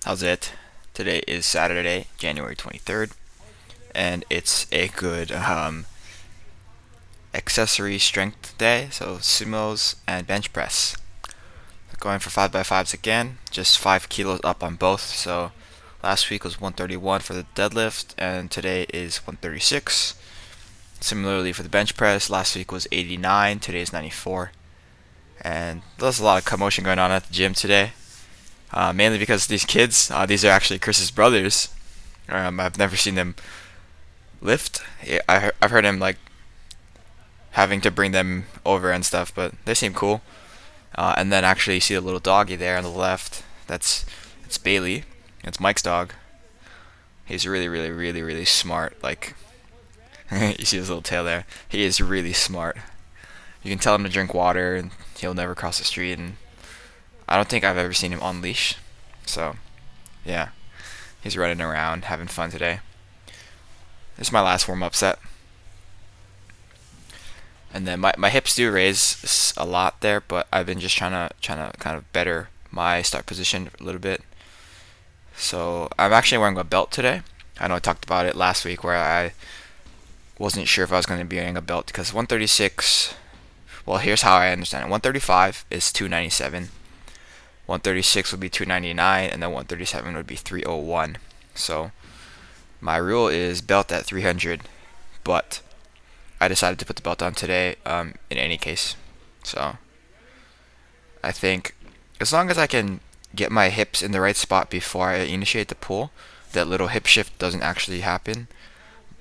How's it? Today is Saturday, January 23rd, and it's a good accessory strength day, so sumos and bench press. Going for 5x5s again, just 5 kilos up on both, so last week was 131 for the deadlift, and today is 136. Similarly for the bench press, last week was 89, today is 94. And there's a lot of commotion going on at the gym today, mainly because these kids, these are actually Chris's brothers. I've never seen them lift. I've heard him like having to bring them over and stuff, but they seem cool. And then actually you see the little doggy there on the left. It's Bailey. It's Mike's dog. He's really, really, really, really smart. Like you see his little tail there. He is really smart. You can tell him to drink water, and he'll never cross the street. And I don't think I've ever seen him on leash. So yeah, he's running around having fun today. This is my last warm up set. And then my hips do raise a lot there, but I've been just trying to kind of better my start position a little bit. So I'm actually wearing a belt today. I know I talked about it last week where I wasn't sure if I was going to be wearing a belt because 136. Well, here's how I understand it. 135 is 297. 136 would be 299, and then 137 would be 301. So my rule is belt at 300, but I decided to put the belt on today in any case. So I think as long as I can get my hips in the right spot before I initiate the pull, that little hip shift doesn't actually happen.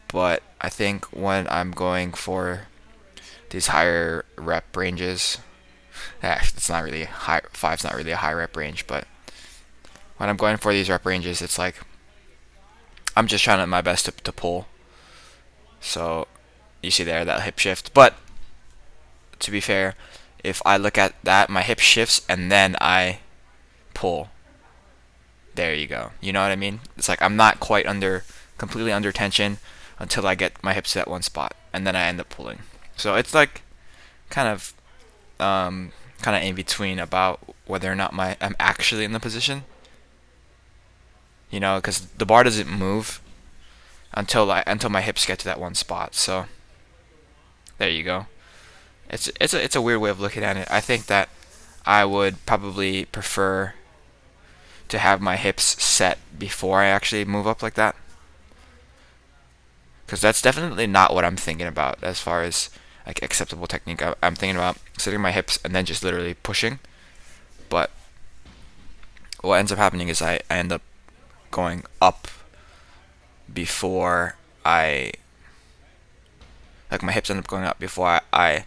But I think when I'm going for these higher rep ranges, it's not really high. Five's not really a high rep range, but when I'm going for these rep ranges, it's like I'm just trying my best to pull. So you see there that hip shift. But to be fair, if I look at that, my hip shifts and then I pull. There you go. You know what I mean? It's like I'm not quite completely under tension until I get my hips to that one spot, and then I end up pulling. So it's like kind of in between about whether or not I'm actually in the position. Because the bar doesn't move until my hips get to that one spot. So there you go. It's a weird way of looking at it. I think that I would probably prefer to have my hips set before I actually move up like that, because that's definitely not what I'm thinking about as far as like acceptable technique. I'm thinking about setting my hips and then just literally pushing. But what ends up happening is I end up going up before I like my hips end up going up before I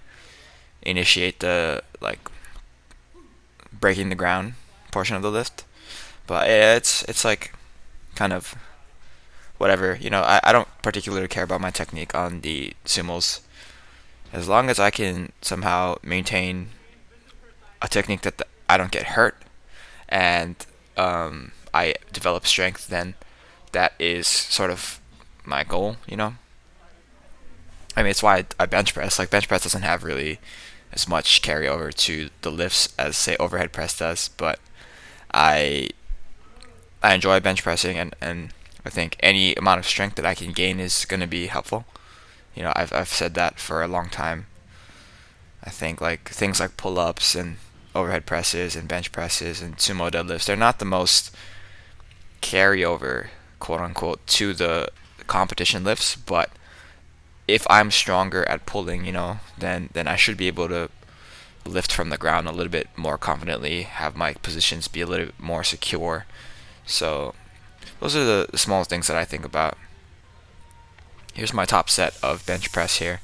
initiate the like breaking the ground portion of the lift. But yeah, it's like kind of whatever. I don't particularly care about my technique on the sumos as long as I can somehow maintain a technique that I don't get hurt and I develop strength. Then that is sort of my goal. I mean, it's why I bench press. Like bench press doesn't have really as much carryover to the lifts as say overhead press does, but I I enjoy bench pressing, and I think any amount of strength that I can gain is going to be helpful. I've said that for a long time. I think like things like pull-ups and overhead presses and bench presses and sumo deadlifts, they're not the most carryover, quote unquote, to the competition lifts, but if I'm stronger at pulling, then I should be able to lift from the ground a little bit more confidently, have my positions be a little bit more secure. So those are the small things that I think about. Here's my top set of bench press here.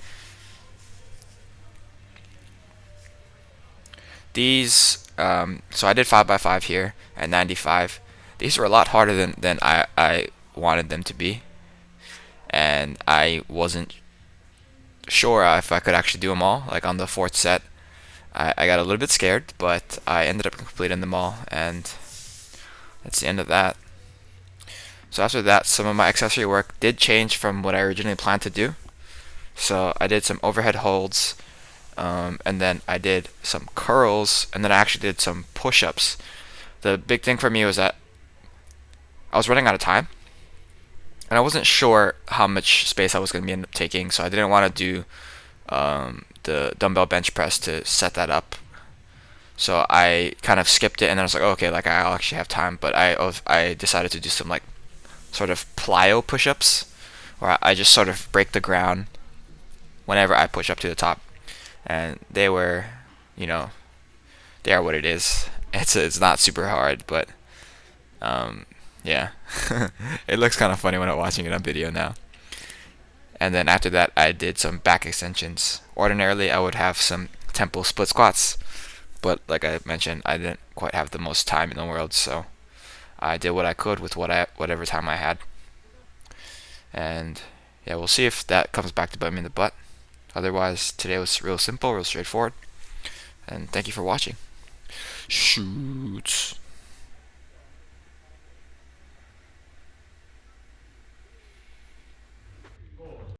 These, so I did 5x5 here at 95. These were a lot harder than I wanted them to be. And I wasn't sure if I could actually do them all. Like on the fourth set, I got a little bit scared, but I ended up completing them all, and that's the end of that. So after that, some of my accessory work did change from what I originally planned to do. So I did some overhead holds, and then I did some curls, and then I actually did some push-ups. The big thing for me was that I was running out of time, and I wasn't sure how much space I was going to end up taking, so I didn't want to do the dumbbell bench press to set that up. So I kind of skipped it, and then I was like, oh, okay, like I'll actually have time. But I decided to do some like sort of plyo push-ups, where I just sort of break the ground whenever I push up to the top, and they were, you know, they are what it is. It's not super hard, but yeah, it looks kind of funny when I'm watching it on video now. And then after that, I did some back extensions. Ordinarily, I would have some temple split squats, but like I mentioned, I didn't quite have the most time in the world, so I did what I could with whatever time I had. And yeah, we'll see if that comes back to bite me in the butt. Otherwise, today was real simple, real straightforward. And thank you for watching. Shoots.